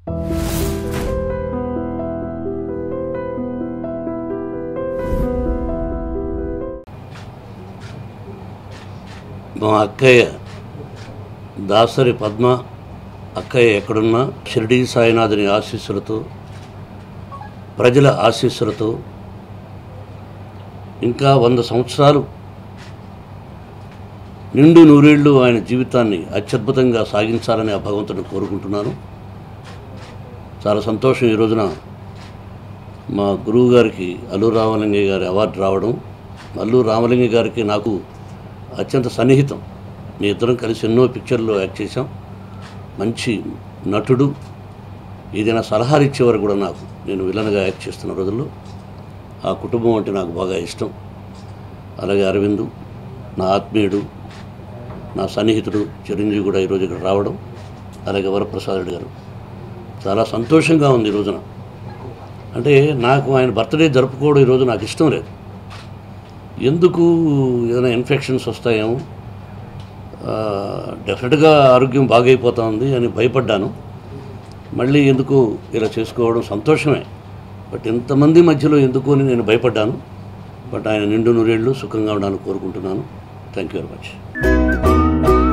మా అక్కయ్య దాసరి పద్మ అక్కయ్య ఎక్కడున్నా షిరిడీ సాయినాథుని ఆశీస్సులతో, ప్రజల ఆశీస్సులతో ఇంకా 100 సంవత్సరాలు నిండు నూరేళ్లు ఆయన జీవితాన్ని అత్యద్భుతంగా సాగించాలని ఆ భగవంతుని కోరుకుంటున్నాను. చాలా సంతోషం ఈ రోజున మా గురువు గారికి అల్లూరి రామలింగయ్య గారి అవార్డు రావడం. అల్లూరి రామలింగయ్య గారికి నాకు అత్యంత సన్నిహితం. మీ ఇద్దరం కలిసి ఎన్నో పిక్చర్లో యాక్ట్ చేశాం. మంచి నటుడు. ఏదైనా సలహాలు ఇచ్చేవారు కూడా నాకు, నేను విలన్గా యాక్ట్ చేస్తున్న రోజుల్లో. ఆ కుటుంబం అంటే నాకు బాగా ఇష్టం. అలాగే అరవిందు నా ఆత్మీయుడు, నా సన్నిహితుడు చిరంజీవి కూడా ఈరోజు ఇక్కడ రావడం, అలాగే వరప్రసాద్ రెడ్డి గారు. చాలా సంతోషంగా ఉంది ఈ రోజున. అంటే నాకు ఆయన బర్త్డే జరుపుకోవడం ఈరోజు నాకు ఇష్టం లేదు. ఎందుకు ఏదైనా ఇన్ఫెక్షన్స్ వస్తాయేమో, డెఫినెట్గా ఆరోగ్యం బాగైపోతా ఉంది అని భయపడ్డాను. మళ్ళీ ఎందుకు ఇలా చేసుకోవడం సంతోషమే, బట్ ఇంతమంది మధ్యలో ఎందుకు అని నేను భయపడ్డాను. బట్ ఆయన నిండు నూరేళ్ళు సుఖంగా ఉండాలని కోరుకుంటున్నాను. Thank you very much.